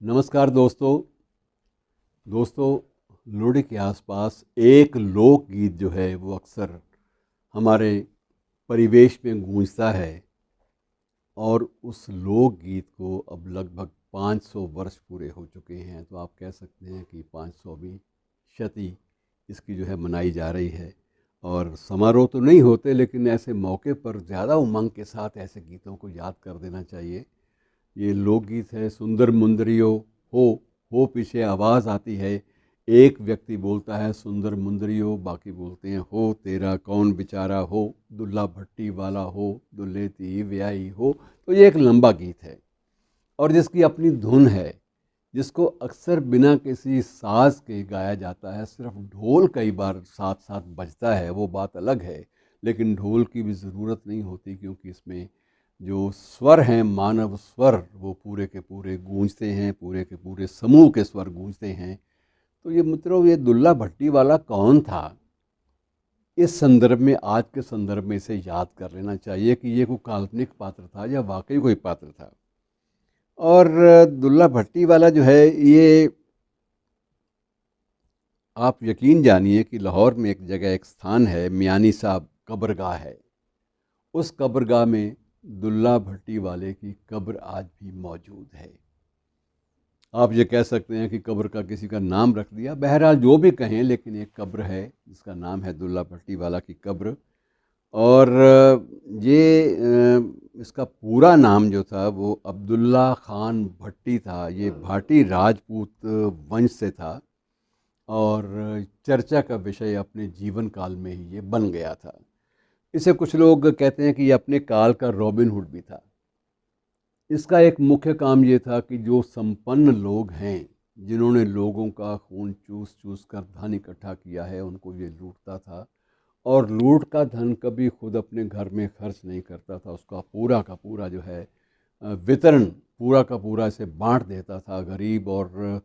नमस्कार दोस्तों लोहड़ी के आसपास एक लोकगीत जो है वो अक्सर हमारे परिवेश में गूंजता है और उस लोकगीत को अब लगभग 500 वर्ष पूरे हो चुके हैं। तो आप कह सकते हैं कि 500वीं शती इसकी जो है मनाई जा रही है। और समारोह तो नहीं होते, लेकिन ऐसे मौके पर ज़्यादा उमंग के साथ ऐसे गीतों को याद कर देना चाहिए। ये लोकगीत है सुंदर मुंदरियो हो हो पीछे आवाज़ आती है। एक व्यक्ति बोलता है सुंदर मुंदरियो, बाकी बोलते हैं हो तेरा कौन बेचारा हो, दुल्ला भट्टी वाला हो, दुल्हे ती ब्याही हो। तो ये एक लंबा गीत है और जिसकी अपनी धुन है, जिसको अक्सर बिना किसी साज के गाया जाता है। सिर्फ ढोल कई बार साथ साथ बजता है, वो बात अलग है, लेकिन ढोल की भी ज़रूरत नहीं होती, क्योंकि इसमें जो स्वर हैं, मानव स्वर, वो पूरे के पूरे गूंजते हैं, पूरे के पूरे समूह के स्वर गूंजते हैं। तो ये मित्रों, ये दुल्ला भट्टी वाला कौन था, इस संदर्भ में, आज के संदर्भ में इसे याद कर लेना चाहिए कि ये कोई काल्पनिक पात्र था या वाकई कोई पात्र था। और दुल्ला भट्टी वाला जो है, ये आप यकीन जानिए कि लाहौर में एक जगह, एक स्थान है, मियानी साहब कब्रगाह है। उस कब्रगाह में दुल्ला भट्टी वाले की कब्र आज भी मौजूद है। आप ये कह सकते हैं कि कब्र का किसी का नाम रख दिया, बहरहाल जो भी कहें, लेकिन एक कब्र है जिसका नाम है दुल्ला भट्टी वाला की कब्र। और इसका पूरा नाम जो था वो अब्दुल्ला खान भट्टी था। ये भाटी राजपूत वंश से था और चर्चा का विषय अपने जीवन काल में ही ये बन गया था। इसे कुछ लोग कहते हैं कि ये अपने काल का रॉबिन हुड भी था। इसका एक मुख्य काम ये था कि जो संपन्न लोग हैं, जिन्होंने लोगों का खून चूस चूस कर धन इकट्ठा किया है, उनको ये लूटता था। और लूट का धन कभी खुद अपने घर में खर्च नहीं करता था, उसका पूरा का पूरा जो है वितरण पूरा का पूरा इसे बांट देता था गरीब और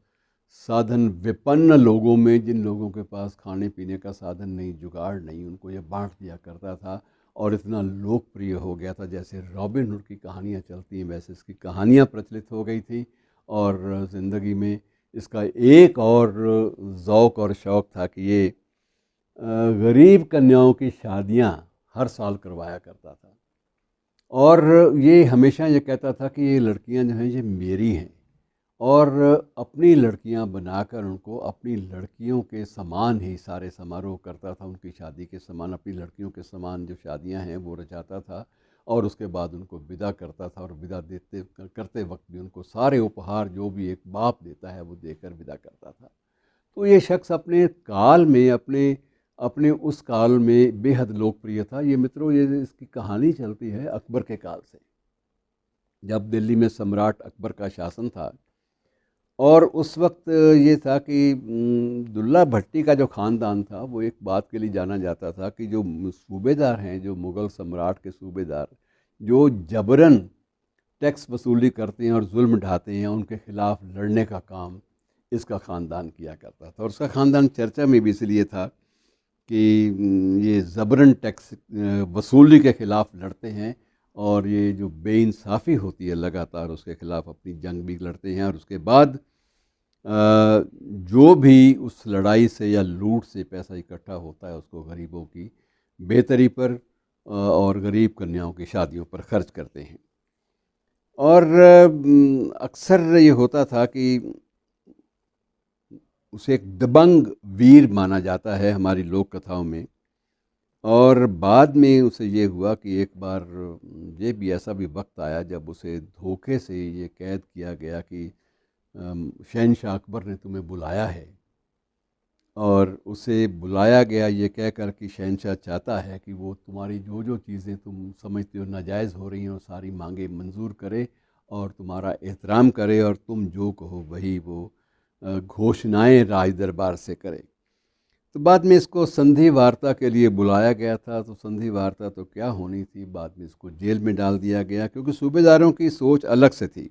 साधन विपन्न लोगों में। जिन लोगों के पास खाने पीने का साधन नहीं, जुगाड़ नहीं, उनको ये बांट दिया करता था। और इतना लोकप्रिय हो गया था, जैसे रॉबिन हुड की कहानियाँ चलती हैं वैसे इसकी कहानियाँ प्रचलित हो गई थी। और ज़िंदगी में इसका एक और ज़ौक़ और शौक़ था कि ये गरीब कन्याओं की शादियां हर साल करवाया करता था। और ये हमेशा ये कहता था कि ये लड़कियां जो हैं ये मेरी हैं, और अपनी लड़कियां बनाकर उनको अपनी लड़कियों के समान ही सारे समारोह करता था। उनकी शादी के समान, अपनी लड़कियों के समान जो शादियां हैं वो रचाता था। और उसके बाद उनको विदा करता था, और विदा देते करते वक्त भी उनको सारे उपहार जो भी एक बाप देता है वो देकर विदा करता था। तो ये शख्स अपने काल में, अपने अपने उस काल में बेहद लोकप्रिय था। ये मित्रों, ये इसकी कहानी चलती है अकबर के काल से, जब दिल्ली में सम्राट अकबर का शासन था। और उस वक्त ये था कि दुल्ला भट्टी का जो ख़ानदान था वो एक बात के लिए जाना जाता था कि जो सूबेदार हैं, जो मुग़ल सम्राट के सूबेदार, जो जबरन टैक्स वसूली करते हैं और जुल्म ढाते हैं, उनके ख़िलाफ़ लड़ने का काम इसका ख़ानदान किया करता था। और उसका ख़ानदान चर्चा में भी इसलिए था कि ये ज़बरन टैक्स वसूली के ख़िलाफ़ लड़ते हैं, और ये जो बेइंसाफ़ी होती है लगातार, उसके ख़िलाफ़ अपनी जंग भी लड़ते हैं। और उसके बाद जो भी उस लड़ाई से या लूट से पैसा इकट्ठा होता है, उसको गरीबों की बेहतरी पर और गरीब कन्याओं की शादियों पर खर्च करते हैं। और अक्सर ये होता था कि उसे एक दबंग वीर माना जाता है हमारी लोक कथाओं में। और बाद में उसे ये हुआ कि एक बार ये भी ऐसा भी वक्त आया जब उसे धोखे से ये कैद किया गया कि शहनशाह अकबर ने तुम्हें बुलाया है। और उसे बुलाया गया ये कह कर कि शहनशाह चाहता है कि वो तुम्हारी जो जो चीज़ें तुम समझते हो नाजायज़ हो रही हैं, वो सारी मांगे मंजूर करे और तुम्हारा एहतराम करे, और तुम जो कहो वही वो घोषणाएं राज दरबार से करे। तो बाद में इसको संधि वार्ता के लिए बुलाया गया था। तो संधि वार्ता तो क्या होनी थी, बाद में इसको जेल में डाल दिया गया, क्योंकि सूबेदारों की सोच अलग से थी।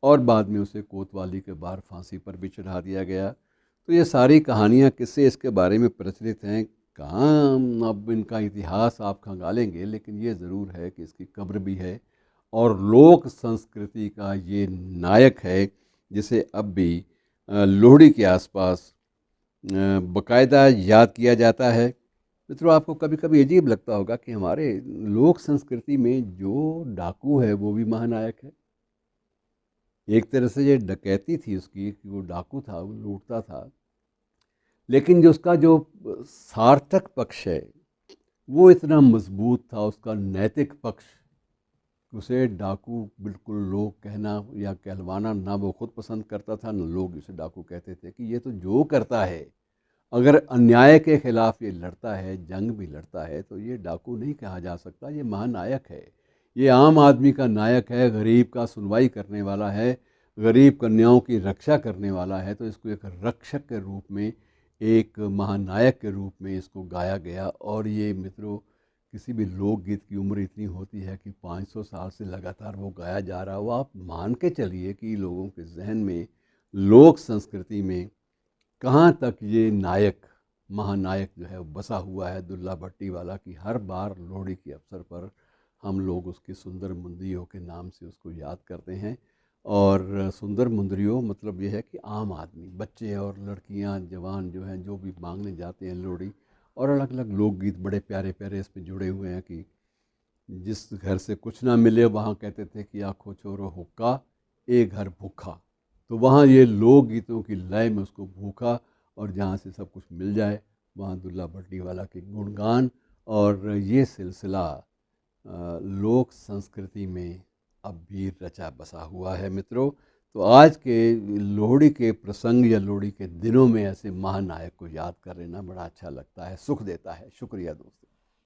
और बाद में उसे कोतवाली के बाहर फांसी पर भी चढ़ा दिया गया। तो ये सारी कहानियाँ, किस्से इसके बारे में प्रचलित हैं। कहाँ अब इनका इतिहास आप खंगालेंगे, लेकिन ये ज़रूर है कि इसकी कब्र भी है और लोक संस्कृति का ये नायक है जिसे अब भी लोहड़ी के आसपास बाकायदा याद किया जाता है। मित्रों, आपको कभी कभी अजीब लगता होगा कि हमारे लोक संस्कृति में जो डाकू है वो भी महानायक है। एक तरह से ये डकैती थी उसकी कि वो डाकू था, वो लूटता था, लेकिन जो उसका जो सार्थक पक्ष है वो इतना मजबूत था, उसका नैतिक पक्ष। उसे डाकू बिल्कुल लोग कहना या कहलवाना ना वो खुद पसंद करता था, न लोग उसे डाकू कहते थे कि ये तो जो करता है, अगर अन्याय के खिलाफ ये लड़ता है, जंग भी लड़ता है, तो ये डाकू नहीं कहा जा सकता, ये महानायक है। ये आम आदमी का नायक है, गरीब का सुनवाई करने वाला है, गरीब कन्याओं की रक्षा करने वाला है। तो इसको एक रक्षक के रूप में, एक महानायक के रूप में इसको गाया गया। और ये मित्रों, किसी भी लोकगीत की उम्र इतनी होती है कि 500 साल से लगातार वो गाया जा रहा हो। आप मान के चलिए कि लोगों के जहन में, लोक संस्कृति में कहाँ तक ये नायक, महानायक जो है वो बसा हुआ है, दुल्ला भट्टी वाला, की हर बार लोहड़ी के अवसर पर हम लोग उसकी सुंदर मुंदरियों के नाम से उसको याद करते हैं। और सुंदर मुंदरियों मतलब ये है कि आम आदमी, बच्चे और लड़कियां, जवान जो हैं, जो भी मांगने जाते हैं लोहड़ी, और अलग अलग लोकगीत बड़े प्यारे प्यारे इसमें जुड़े हुए हैं कि जिस घर से कुछ ना मिले वहाँ कहते थे कि आँखों छोरो हुक्का, ए घर भूखा। तो वहाँ ये लोकगीतों की लय में उसको भूखा, और जहाँ से सब कुछ मिल जाए वहाँ दुल्ला भट्टी वाला के गुणगान। और ये सिलसिला लोक संस्कृति में अब भी रचा बसा हुआ है मित्रों। तो आज के लोहड़ी के प्रसंग या लोहड़ी के दिनों में ऐसे महानायक को याद कर लेना बड़ा अच्छा लगता है, सुख देता है। शुक्रिया दोस्तों।